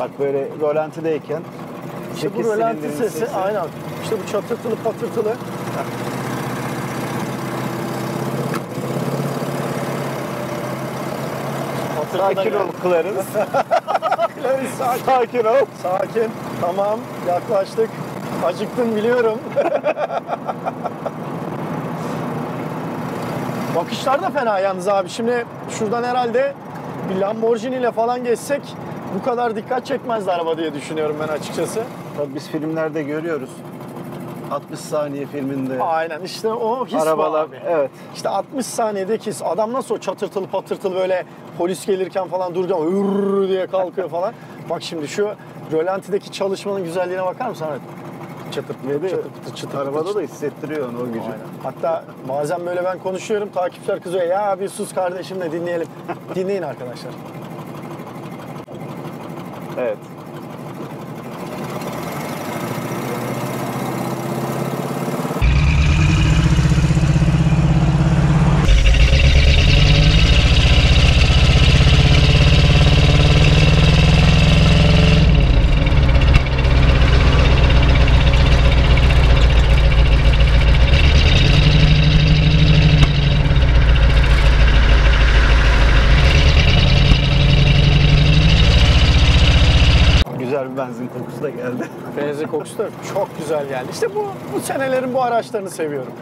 Bak böyle rolantideyken İşte bu rölanti sesi, aynen. İşte bu çatırtılı patırtılı. Sakin ol Clarence. Sakin ol. Sakin. Tamam. Yaklaştık. Acıktın biliyorum. Bakışlar da fena yalnız abi. Şimdi şuradan herhalde bir Lamborghini ile falan geçsek bu kadar dikkat çekmezdi araba diye düşünüyorum ben açıkçası. Tabii biz filmlerde görüyoruz. 60 saniye filminde. Aynen işte o his arabalar, abi. evet. İşte 60 saniyedeki his. Adam nasıl o çatırtılı patırtılı böyle polis gelirken falan dururken hırr diye kalkıyor falan. Bak şimdi şu rölantideki çalışmanın güzelliğine bakar mısın Ahmet? Çıtır pıtır çıtır pıtır çıtır. Arabada da hissettiriyor onu, o gücü. Aynen. Hatta bazen böyle ben konuşuyorum, takipçiler kızıyor. Ya bir sus kardeşim de dinleyelim. Dinleyin arkadaşlar. Evet. Güzel bir benzin kokusu da geldi. Benzin kokusu da çok güzel geldi. İşte bu senelerin bu araçlarını seviyorum.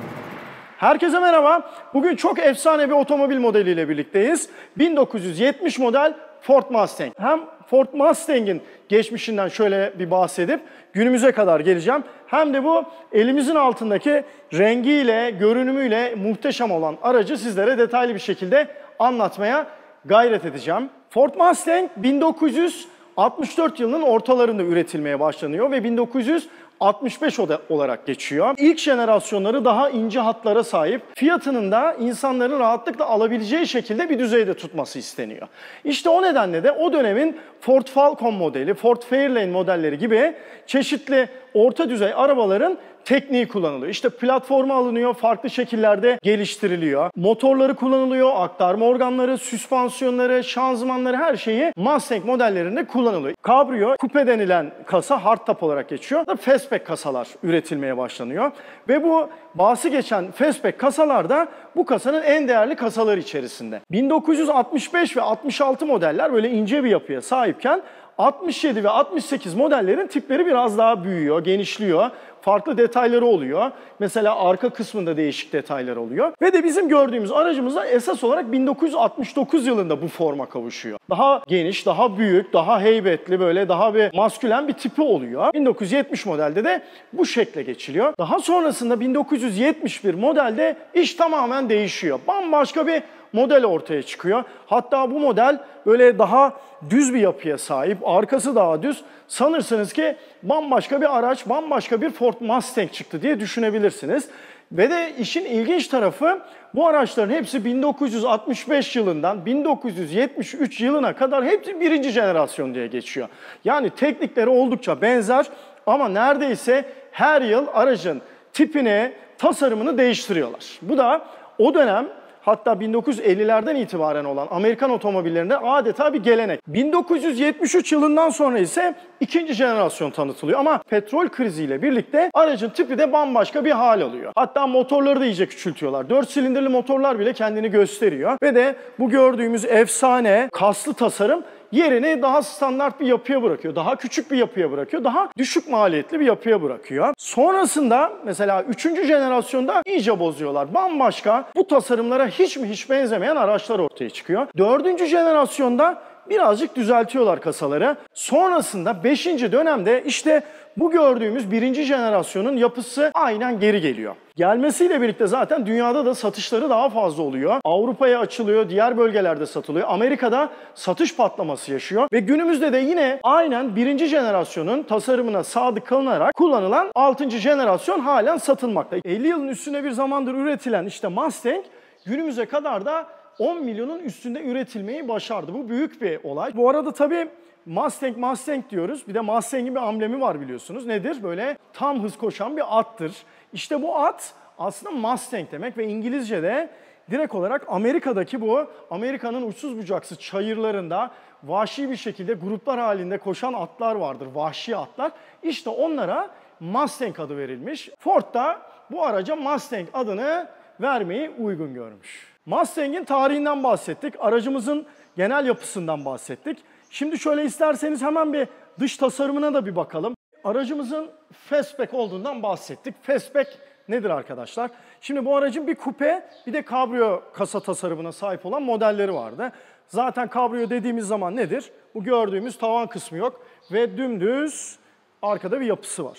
Herkese merhaba. Bugün çok efsane bir otomobil modeliyle birlikteyiz. 1970 model Ford Mustang. Hem Ford Mustang'in geçmişinden şöyle bir bahsedip günümüze kadar geleceğim. Hem de bu elimizin altındaki rengiyle, görünümüyle muhteşem olan aracı sizlere detaylı bir şekilde anlatmaya gayret edeceğim. Ford Mustang 1964 yılının ortalarında üretilmeye başlanıyor ve 1965 olarak geçiyor. İlk jenerasyonları daha ince hatlara sahip, fiyatının da insanların rahatlıkla alabileceği şekilde bir düzeyde tutması isteniyor. İşte o nedenle de o dönemin Ford Falcon modeli, Ford Fairlane modelleri gibi çeşitli orta düzey arabaların tekniği kullanılıyor. İşte platformu alınıyor, farklı şekillerde geliştiriliyor. Motorları kullanılıyor, aktarma organları, süspansiyonları, şanzımanları, her şeyi Mustang modellerinde kullanılıyor. Cabrio, coupe denilen kasa hardtop olarak geçiyor. Fastback kasalar üretilmeye başlanıyor. Ve bu bahsi geçen fastback kasalar da bu kasanın en değerli kasaları içerisinde. 1965 ve 66 modeller böyle ince bir yapıya sahipken 67 ve 68 modellerin tipleri biraz daha büyüyor, genişliyor. Farklı detayları oluyor. Mesela arka kısmında değişik detaylar oluyor. Ve de bizim gördüğümüz aracımızda esas olarak 1969 yılında bu forma kavuşuyor. Daha geniş, daha büyük, daha heybetli, böyle daha bir maskülen bir tipi oluyor. 1970 modelde de bu şekle geçiliyor. Daha sonrasında 1971 modelde iş tamamen değişiyor. Bambaşka bir model ortaya çıkıyor. Hatta bu model böyle daha düz bir yapıya sahip, arkası daha düz. Sanırsınız ki bambaşka bir araç, bambaşka bir Ford Mustang çıktı diye düşünebilirsiniz. Ve de işin ilginç tarafı bu araçların hepsi 1965 yılından 1973 yılına kadar hepsi birinci jenerasyon diye geçiyor. Yani teknikleri oldukça benzer ama neredeyse her yıl aracın tipini, tasarımını değiştiriyorlar. Bu da o dönem, hatta 1950'lerden itibaren olan Amerikan otomobillerinde adeta bir gelenek. 1973 yılından sonra ise ikinci jenerasyon tanıtılıyor. Ama petrol kriziyle birlikte aracın tipi de bambaşka bir hal alıyor. Hatta motorları da iyice küçültüyorlar. 4 silindirli motorlar bile kendini gösteriyor. Ve de bu gördüğümüz efsane kaslı tasarım yerini daha standart bir yapıya bırakıyor. Daha küçük bir yapıya bırakıyor. Daha düşük maliyetli bir yapıya bırakıyor. Sonrasında mesela 3. jenerasyonda iyice bozuyorlar. Bambaşka, bu tasarımlara hiç benzemeyen araçlar ortaya çıkıyor. 4. jenerasyonda birazcık düzeltiyorlar kasaları. Sonrasında 5. dönemde işte bu gördüğümüz 1. jenerasyonun yapısı aynen geri geliyor. Gelmesiyle birlikte zaten dünyada da satışları daha fazla oluyor. Avrupa'ya açılıyor, diğer bölgelerde satılıyor. Amerika'da satış patlaması yaşıyor. Ve günümüzde de yine aynen 1. jenerasyonun tasarımına sadık kalınarak kullanılan 6. jenerasyon halen satılmakta. 50 yılın üstüne bir zamandır üretilen işte Mustang günümüze kadar da 10 milyonun üstünde üretilmeyi başardı. Bu büyük bir olay. Bu arada tabii Mustang diyoruz. Bir de Mustang'in bir amblemi var biliyorsunuz. Nedir? Böyle tam hız koşan bir attır. İşte bu at aslında Mustang demek ve İngilizce'de direkt olarak Amerika'daki bu Amerika'nın uçsuz bucaksız çayırlarında vahşi bir şekilde gruplar halinde koşan atlar vardır, vahşi atlar. İşte onlara Mustang adı verilmiş. Ford da bu araca Mustang adını vermeyi uygun görmüş. Mustang'in tarihinden bahsettik, aracımızın genel yapısından bahsettik. Şimdi şöyle isterseniz hemen bir dış tasarımına da bir bakalım. Aracımızın fastback olduğundan bahsettik. Fastback nedir arkadaşlar? Şimdi bu aracın bir kupe bir de kabrio kasa tasarımına sahip olan modelleri vardı. Zaten kabrio dediğimiz zaman nedir? Bu gördüğümüz tavan kısmı yok ve dümdüz arkada bir yapısı var.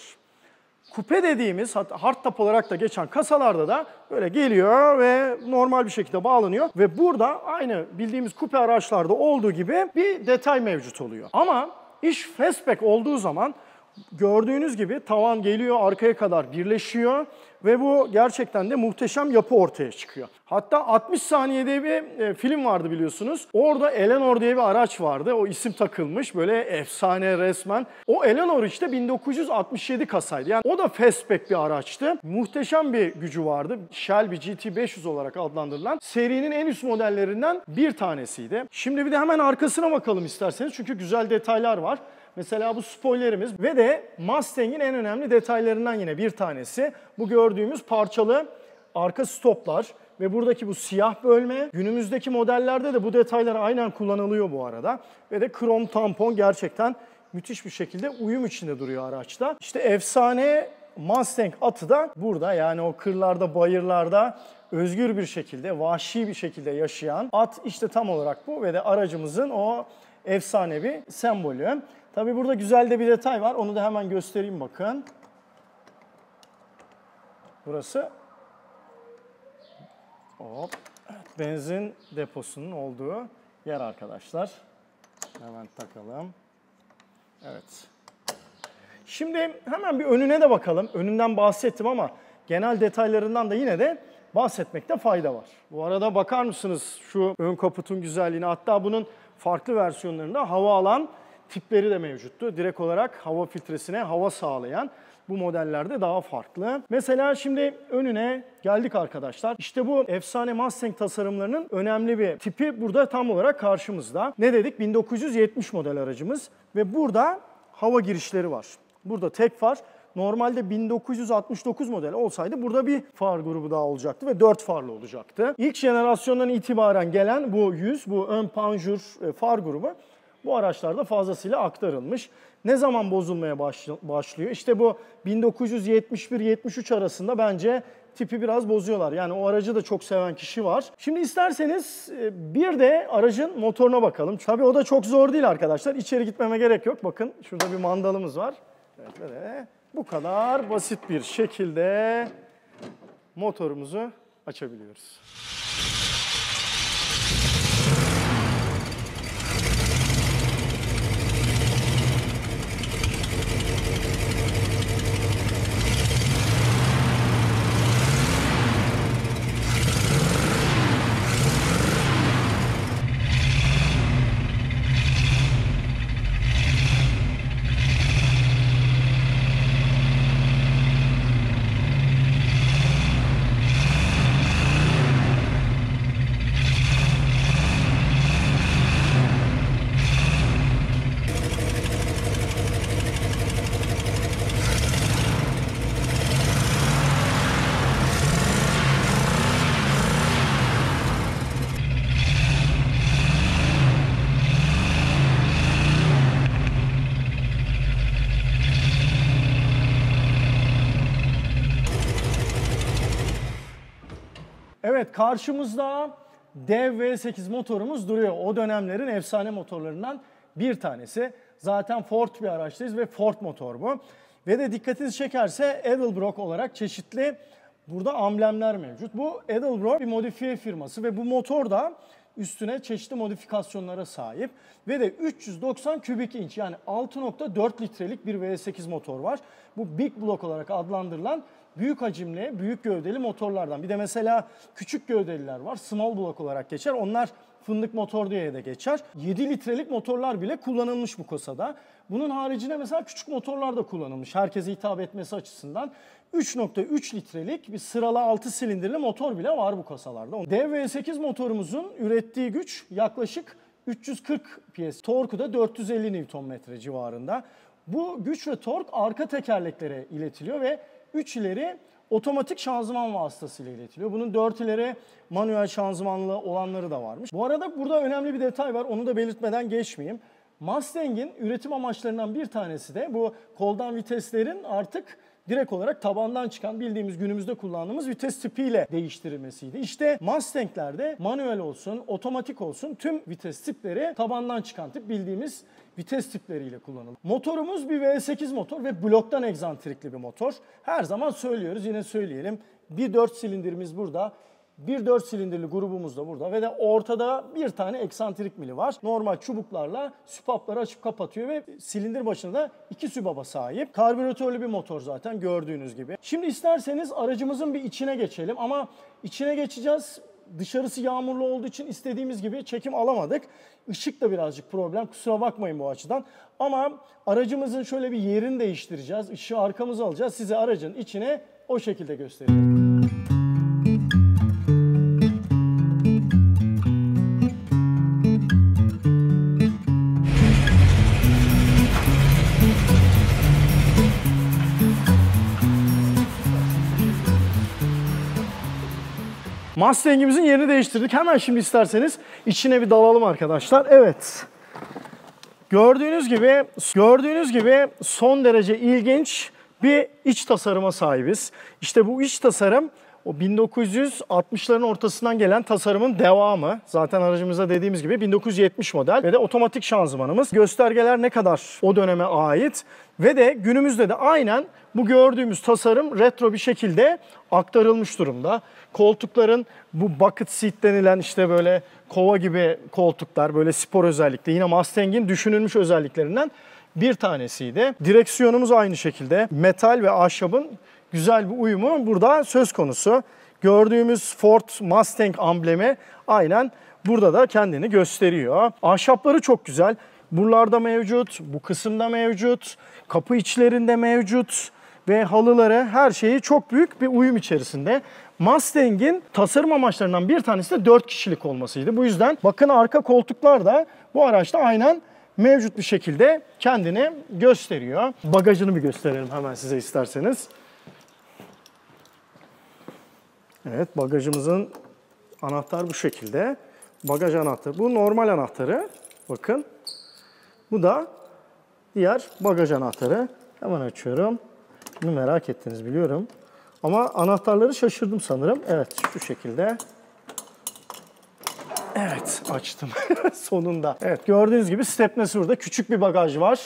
Kupe dediğimiz hardtop olarak da geçen kasalarda da böyle geliyor ve normal bir şekilde bağlanıyor. Ve burada aynı bildiğimiz kupe araçlarda olduğu gibi bir detay mevcut oluyor. Ama iş fastback olduğu zaman gördüğünüz gibi tavan geliyor arkaya kadar birleşiyor ve bu gerçekten de muhteşem yapı ortaya çıkıyor. Hatta 60 saniyede bir film vardı biliyorsunuz. Orada Eleanor diye bir araç vardı. O isim takılmış böyle efsane resmen. O Eleanor işte 1967 kasaydı. Yani o da fastback bir araçtı. Muhteşem bir gücü vardı. Shelby GT500 olarak adlandırılan serinin en üst modellerinden bir tanesiydi. Şimdi bir de hemen arkasına bakalım isterseniz çünkü güzel detaylar var. Mesela bu spoilerimiz ve de Mustang'in en önemli detaylarından yine bir tanesi. Bu gördüğümüz parçalı arka stoplar ve buradaki bu siyah bölme. Günümüzdeki modellerde de bu detaylar aynen kullanılıyor bu arada. Ve de krom tampon gerçekten müthiş bir şekilde uyum içinde duruyor araçta. İşte efsane Mustang atı da burada, yani o kırlarda, bayırlarda özgür bir şekilde, vahşi bir şekilde yaşayan at işte tam olarak bu ve de aracımızın o efsanevi sembolü. Tabii burada güzel de bir detay var. Onu da hemen göstereyim bakın. Burası benzin deposunun olduğu yer arkadaşlar. Hemen takalım. Evet. Şimdi hemen bir önüne de bakalım. Önünden bahsettim ama genel detaylarından da yine de bahsetmekte fayda var. Bu arada bakar mısınız şu ön kaputun güzelliğine? Hatta bunun farklı versiyonlarında hava alan tipleri de mevcuttu. Direkt olarak hava filtresine hava sağlayan bu modellerde daha farklı. Mesela şimdi önüne geldik arkadaşlar. İşte bu efsane Mustang tasarımlarının önemli bir tipi burada tam olarak karşımızda. Ne dedik? 1970 model aracımız ve burada hava girişleri var. Burada tek far. Normalde 1969 model olsaydı burada bir far grubu daha olacaktı ve 4 farlı olacaktı. İlk jenerasyondan itibaren gelen bu bu ön panjur far grubu bu araçlarda fazlasıyla aktarılmış. Ne zaman bozulmaya başlıyor? İşte bu 1971-73 arasında bence tipi biraz bozuyorlar. Yani o aracı da çok seven kişi var. Şimdi isterseniz bir de aracın motoruna bakalım. Tabii o da çok zor değil arkadaşlar. İçeri gitmeme gerek yok. Bakın şurada bir mandalımız var. Evet, böyle. Bu kadar basit bir şekilde motorumuzu açabiliyoruz. Evet, karşımızda dev V8 motorumuz duruyor. O dönemlerin efsane motorlarından bir tanesi. Zaten Ford bir araçtayız ve Ford motor bu. Ve de dikkatinizi çekerse Edelbrock olarak çeşitli burada amblemler mevcut. Bu Edelbrock bir modifiye firması ve bu motor da üstüne çeşitli modifikasyonlara sahip. Ve de 390 kubik inç yani 6.4 litrelik bir V8 motor var. Bu Big Block olarak adlandırılan büyük hacimli, büyük gövdeli motorlardan. Bir de mesela küçük gövdeliler var. Small block olarak geçer. Onlar fındık motor diye de geçer. 7 litrelik motorlar bile kullanılmış bu kasada. Bunun haricinde mesela küçük motorlar da kullanılmış. Herkese hitap etmesi açısından. 3.3 litrelik bir sıralı 6 silindirli motor bile var bu kasalarda. Dev V8 motorumuzun ürettiği güç yaklaşık 340 PS. Torku da 450 Nm civarında. Bu güç ve tork arka tekerleklere iletiliyor ve 3 ileri otomatik şanzıman vasıtasıyla iletiliyor. Bunun 4 ileri manuel şanzımanlı olanları da varmış. Bu arada burada önemli bir detay var. Onu da belirtmeden geçmeyeyim. Mustang'in üretim amaçlarından bir tanesi de bu koldan viteslerin artık direkt olarak tabandan çıkan bildiğimiz günümüzde kullandığımız vites tipiyle değiştirilmesiydi. İşte Mustang'lerde manuel olsun, otomatik olsun tüm vites tipleri tabandan çıkan tip bildiğimiz vites tipleriyle kullanılır. Motorumuz bir V8 motor ve bloktan egzantrikli bir motor. Her zaman söylüyoruz, yine söyleyelim. Bir 4 silindirimiz burada. Bir 4 silindirli grubumuz da burada ve de ortada bir tane eksantrik mili var. Normal çubuklarla süpapları açıp kapatıyor ve silindir başında da 2 sübaba sahip. Karbüratörlü bir motor zaten gördüğünüz gibi. Şimdi isterseniz aracımızın bir içine geçelim ama içine geçeceğiz. Dışarısı yağmurlu olduğu için istediğimiz gibi çekim alamadık. Işık da birazcık problem, kusura bakmayın bu açıdan. Ama aracımızın şöyle bir yerini değiştireceğiz. Işığı arkamıza alacağız. Size aracın içine o şekilde göstereceğim. Mustang'imizin yerini değiştirdik. Hemen şimdi isterseniz içine bir dalalım arkadaşlar. Evet. Gördüğünüz gibi son derece ilginç bir iç tasarıma sahibiz. İşte bu iç tasarım o 1960'ların ortasından gelen tasarımın devamı. Zaten aracımızda dediğimiz gibi 1970 model ve de otomatik şanzımanımız. Göstergeler ne kadar o döneme ait ve de günümüzde de aynen bu gördüğümüz tasarım retro bir şekilde aktarılmış durumda. Koltukların bu bucket seat denilen işte böyle kova gibi koltuklar, böyle spor özellikle yine Mustang'in düşünülmüş özelliklerinden bir tanesiydi. Direksiyonumuz aynı şekilde metal ve ahşabın güzel bir uyumu burada söz konusu. Gördüğümüz Ford Mustang amblemi aynen burada da kendini gösteriyor. Ahşapları çok güzel. Buralarda mevcut, bu kısımda mevcut, kapı içlerinde mevcut ve halıları, her şeyi çok büyük bir uyum içerisinde. Mustang'in tasarım amaçlarından bir tanesi de 4 kişilik olmasıydı. Bu yüzden bakın arka koltuklar da bu araçta aynen mevcut bir şekilde kendini gösteriyor. Bagajını bir gösterelim hemen size isterseniz. Evet, bagajımızın anahtar bu şekilde. Bagaj anahtarı. Bu normal anahtarı. Bakın. Bu da diğer bagaj anahtarı. Hemen açıyorum. Bunu merak ettiniz biliyorum. Ama anahtarları şaşırdım sanırım. Evet, şu şekilde. Evet, açtım sonunda. Evet, gördüğünüz gibi stepnesi burada. Küçük bir bagaj var.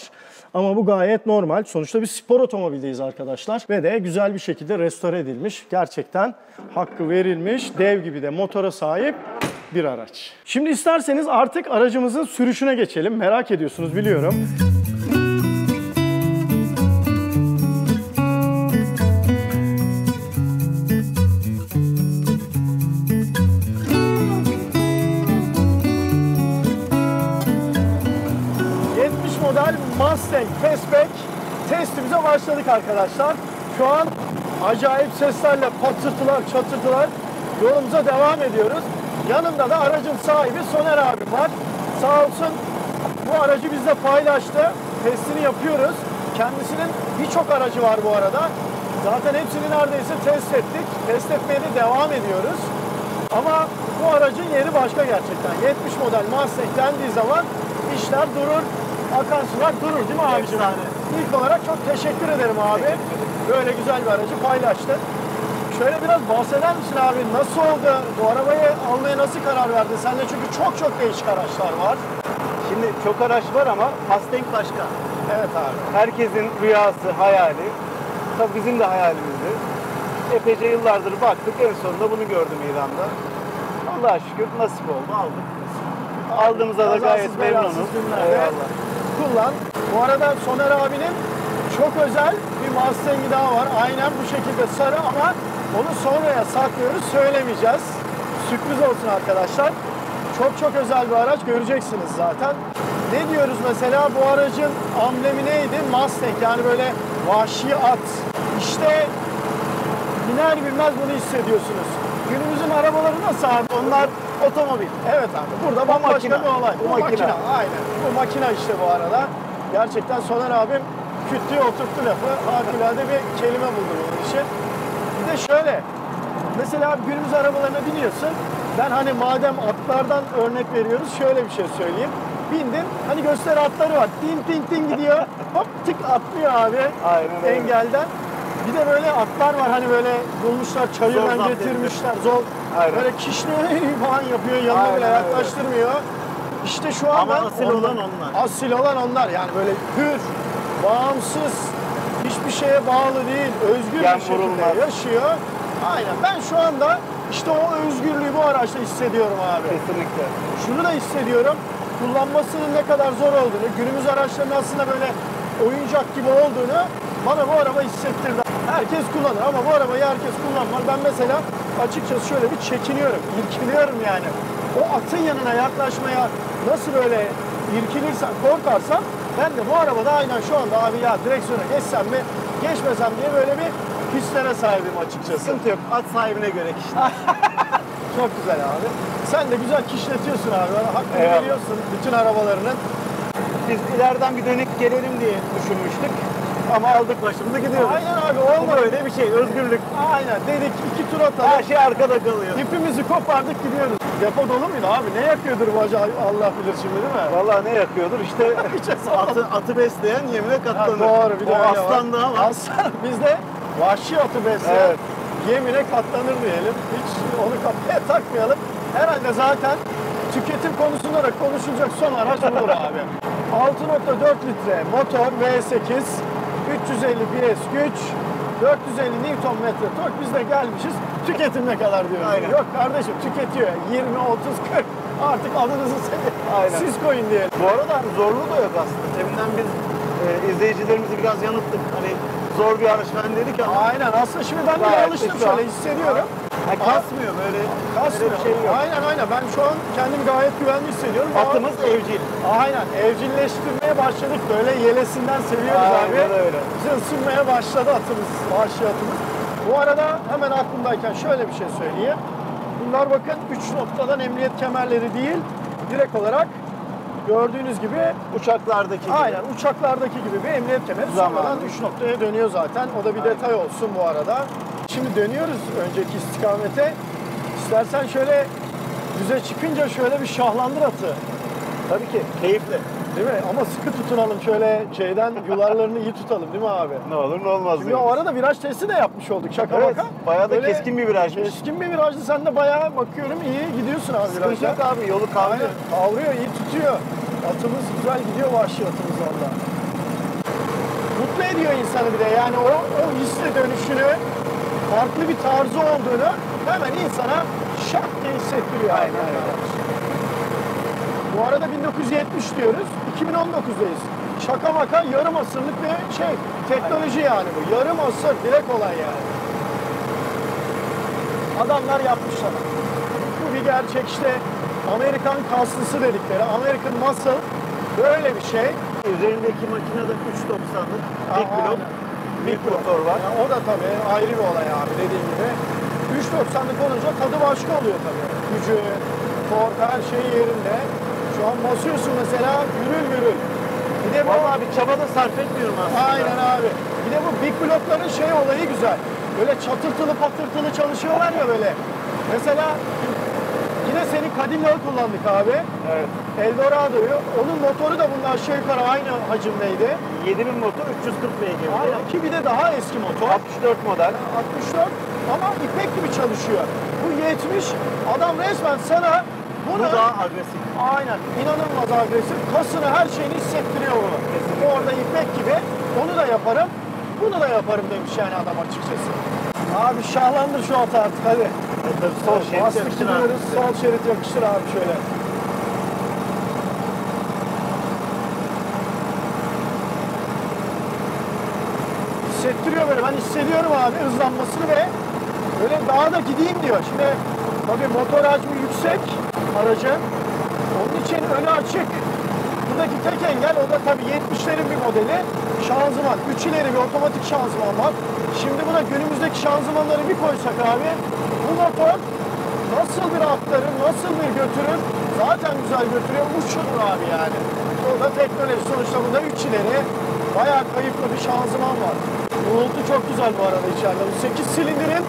Ama bu gayet normal. Sonuçta bir spor otomobildeyiz arkadaşlar. Ve de güzel bir şekilde restore edilmiş. Gerçekten hakkı verilmiş. Dev gibi de motora sahip bir araç. Şimdi isterseniz artık aracımızın sürüşüne geçelim. Merak ediyorsunuz biliyorum. Model Mustang Fastback testimize başladık arkadaşlar. Şu an acayip seslerle patırtılar, çatırtılar yolumuza devam ediyoruz. Yanımda da aracın sahibi Soner abim var. Sağ olsun bu aracı bizle paylaştı. Testini yapıyoruz. Kendisinin birçok aracı var bu arada. Zaten hepsini neredeyse test ettik. Test etmeye de devam ediyoruz. Ama bu aracın yeri başka gerçekten. 70 model Mustang dendiği zaman işler durur. Akan sular durur değil mi abicim? İlk olarak çok teşekkür ederim abi. Böyle güzel bir aracı paylaştın. Şöyle biraz bahseder misin abi? Nasıl oldu? Bu arabayı almaya nasıl karar verdin? Sende çünkü çok değişik araçlar var. Şimdi çok araç var ama Mustang başka. Evet abi. Herkesin rüyası, hayali. Tabii bizim de hayalimizdi. Epeyce yıllardır baktık, en sonunda bunu gördüm İran'da. Allah'a şükür nasip oldu, aldık. Aldığımızda da gayet memnunuz. Eyvallah. Kullan. Bu arada Soner abinin çok özel bir Mustang'i daha var. Aynen bu şekilde sarı ama onu sonraya saklıyoruz, söylemeyeceğiz. Sürpriz olsun arkadaşlar. Çok özel bir araç, göreceksiniz zaten. Ne diyoruz mesela, bu aracın amblemi neydi? Mustang, yani böyle vahşi at. İşte biner binmez bunu hissediyorsunuz. Günümüzün arabaları nasıl abi? Onlar otomobil. Evet abi. Burada bambaşka makine. bir olay. Bu Bu makine. makine. Aynen. Bu makine işte bu arada. Gerçekten Soner abim küt diye oturttu lafı. Harikulade bir kelime buldu bunun için. Bir de şöyle. Mesela abi günümüz arabalarına biniyorsun. Ben hani madem atlardan örnek veriyoruz şöyle bir şey söyleyeyim. Bindin hani gösteri atları var. Tin tin tin gidiyor. Hop tık atlıyor abi. Aynen öyle. Engelden. Bir de böyle atlar var hani böyle bulmuşlar Zor çayırdan zapt getirmişler. Zor. Aynen. Böyle kişniyor falan yapıyor. Yanına Aynen bile öyle. yaklaştırmıyor. İşte şu an Ama ben asil olan onlar. Asil olan onlar. Yani böyle hür, bağımsız, hiçbir şeye bağlı değil, özgür Yan bir şekilde vurulmaz. yaşıyor. Aynen. Ben şu anda işte o özgürlüğü bu araçta hissediyorum abi. Kesinlikle. Şunu da hissediyorum. Kullanmasının ne kadar zor olduğunu, günümüz araçlarının aslında böyle oyuncak gibi olduğunu bana bu araba hissettirdi. Herkes kullanır ama bu arabayı herkes kullanmaz. Ben mesela açıkçası şöyle bir çekiniyorum, irkiliyorum yani. O atın yanına yaklaşmaya nasıl böyle irkilirsen, korkarsan ben de bu arabada aynen şu anda abi ya direksiyona geçsem mi, geçmesem diye böyle bir hislere sahibim açıkçası. Sıkıntı yok. At sahibine göre kişi. Çok güzel abi. Sen de güzel kişnetiyorsun abi. Bana hakkını Eyvallah. veriyorsun bütün arabalarının. Biz ileriden bir dönüp gelelim diye düşünmüştük. Ama aldık başımızı gidiyoruz. Aynen abi Bu olmadı. böyle bir şey. Özgürlük. Aynen dedik 2 tur atalım. Her şey arkada kalıyor. İpimizi kopardık gidiyoruz. Depo dolu muydu abi? Ne yakıyordur bu acaba? Allah bilir şimdi değil mi? Vallahi ne yakıyordur? İşte Hiç hesaplamam. atı besleyen yemine Ha, katlanır. doğru bir de O öyle aslan var. daha var. Aslan bizde vahşi atı besleyen Evet. yemine katlanır diyelim. Hiç onu kafaya takmayalım. Herhalde zaten tüketim konusunda da konuşulacak son araç budur abi. 6.4 litre motor V8, 350 PS güç, 450 Nm tork. Biz de gelmişiz. Tüketim ne kadar diyoruz. Aynen. Yok kardeşim tüketiyor. 20, 30, 40. Artık adınızı Aynen. siz koyun diyelim. Bu arada zorluğu da yok aslında. Deminden biz izleyicilerimizi biraz yanılttık. Hani zor bir araç falan dedik ama Aynen aslında şimdi ben bile Gayet alıştım şu an- şöyle hissediyorum. ha, kasmıyor böyle. Kasmıyor. Öyle bir şey yok. Aynen ben şu an kendimi gayet güvenli hissediyorum. Atımız evcil. Aynen evcilleştirmeye başladık böyle yelesinden seviyoruz abi. Aynen öyle. Bize ısınmaya başladı atımız, vahşi atımız. Bu arada hemen aklımdayken şöyle bir şey söyleyeyim. Bunlar bakın 3 noktadan emniyet kemerleri değil, direkt olarak gördüğünüz gibi Uçaklardaki gibi. aynen uçaklardaki gibi bir emniyet kemeri Zamanı. sonradan 3 noktaya dönüyor zaten. O da bir detay olsun bu arada. Şimdi dönüyoruz önceki istikamete. İstersen şöyle düze çıkınca şöyle bir şahlandır atı. Tabii ki. Keyifli. Değil mi? Ama sıkı tutunalım şöyle şeyden yularlarını iyi tutalım değil mi abi? Ne olur ne olmaz. Şimdi diyoruz. o arada viraj testi de yapmış olduk şaka Evet, maka. bayağı da Böyle keskin bir virajmış. Keskin bir virajdı. Sen de bayağı bakıyorum iyi gidiyorsun abi Sıkıntı virajda. yok abi. Yolu kavruyor. Aynen, kavruyor, iyi tutuyor. Atımız güzel gidiyor vahşi atımız valla. Mutlu ediyor insanı bir de yani o hisle dönüşünü, farklı bir tarzı olduğunu hemen insana şak diye hissettiriyor. Aynen öyle. Bu arada 1970 diyoruz, 2019'dayız. Şaka maka yarım asırlık bir şey, teknoloji yani bu. Yarım asır, direkt olay yani. Adamlar yapmışlar. Bu bir gerçek işte. Amerikan kaslısı dedikleri, American Muscle böyle bir şey. Üzerindeki makinede 3.90'lık Aa, big block, big motor var. Yani o da tabii ayrı bir olay abi dediğim gibi. 3.90'lık olunca tadı başka oluyor tabii. Gücü, tork her şey yerinde. Şu an basıyorsun mesela gürül gürül. Bir de bu Vallahi bir çaba da sarf etmiyorum aslında. aynen abi. Bir de bu big blockların şey olayı güzel. Böyle çatırtılı patırtılı çalışıyorlar ya böyle. Mesela yine senin Cadillac'ı kullandık abi. Evet. Eldorado'yu. Onun motoru da bunun aşağı yukarı aynı hacimdeydi. 7000 motor 340 beygir. Aynen. Ki bir de daha eski motor. 64 model. 64 ama ipek gibi çalışıyor. Bu 70 adam resmen sana Bu bunu daha agresif. aynen inanılmaz agresif. Kasını her şeyini hissettiriyor bunu. Kesinlikle. Orada ipek gibi onu da yaparım. Bunu da yaparım demiş yani adam açıkçası. Abi şahlandır şu atı artık hadi. Sol şerit Bastık yakışır gidiyoruz. abi. Sol şerit yakışır abi şöyle. Hissettiriyor böyle. Ben hissediyorum abi hızlanmasını ve böyle daha da gideyim diyor. Şimdi tabii motor hacmi yüksek aracın. Onun için önü açık. buradaki tek engel o da tabii 70'lerin bir modeli şanzıman. 3 ileri bir otomatik şanzıman var. Şimdi buna günümüzdeki şanzımanları bir koysak abi bu motor nasıl bir aktarır, nasıl bir götürür zaten güzel götürüyor. Uçurur abi yani. O da teknoloji. Sonuçta bunda 3 ileri bayağı kayıplı bir şanzıman var. Uğultu çok güzel bu arada içeride. Bu 8 silindirin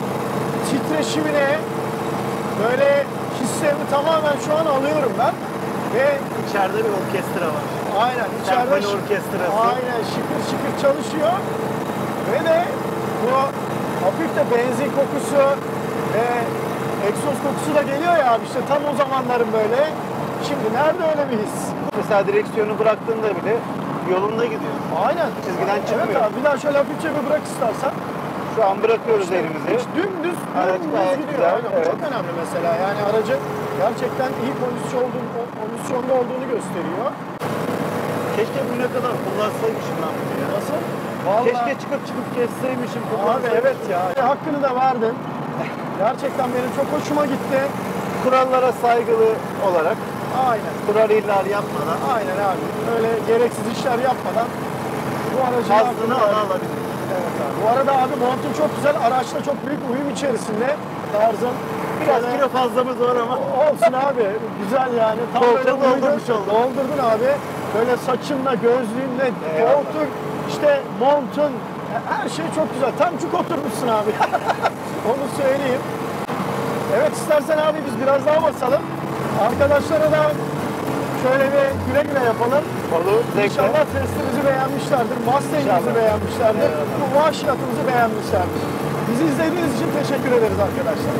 titreşimine böyle hislerini tamamen şu an alıyorum ben. Ve İçeride bir orkestra var. aynen içeride Senfoni orkestrası. aynen şıkır şıkır çalışıyor. Ve de bu hafif de benzin kokusu ve egzoz kokusu da geliyor ya abi işte tam o zamanların böyle. Şimdi nerede öyle bir his? Mesela direksiyonu bıraktığında bile yolunda gidiyor. Aynen. Çizgiden çıkmıyor. Evet abi bir daha şöyle hafifçe bir bırak istersen. Şu an bırakıyoruz elimizi. Hiç dümdüz Evet, gidiyor. gayet Aynen. güzel, Bu evet. çok önemli mesela. Yani aracın gerçekten iyi kondisyonda olduğunu gösteriyor. Keşke bu ne kadar kullansaymışım ben bunu ya. Nasıl? Vallahi... Keşke çıkıp gezseymişim. Abi evet ya. Hakkını da verdin. Gerçekten benim çok hoşuma gitti. Kurallara saygılı olarak, Aynen. kural ihlal yapmadan, Aynen abi. Öyle gereksiz işler yapmadan bu aracın hazzını hakkını verdin. alabilir. Evet abi. Bu arada abi montun çok güzel. Araçla çok büyük uyum içerisinde. Tarzın. Biraz Şöyle- kilo fazlamız var ama. Olsun abi. Güzel yani. Tam Koltuğu böyle uygun. doldurmuş olduk. Doldurdun abi. Böyle saçınla, gözlüğünle, Eyvallah. koltuk, işte montun, her şey çok güzel. Tam cuk oturmuşsun abi. Onu söyleyeyim. Evet istersen abi biz biraz daha basalım. Arkadaşlara da şöyle bir güle güle yapalım. Olur, zevkle. İnşallah testimizi beğenmişlerdir. Mustang'imizi İnşallah. beğenmişlerdir. Eyvallah. Bu vahşiyatımızı beğenmişlerdir. Bizi izlediğiniz için teşekkür ederiz arkadaşlar.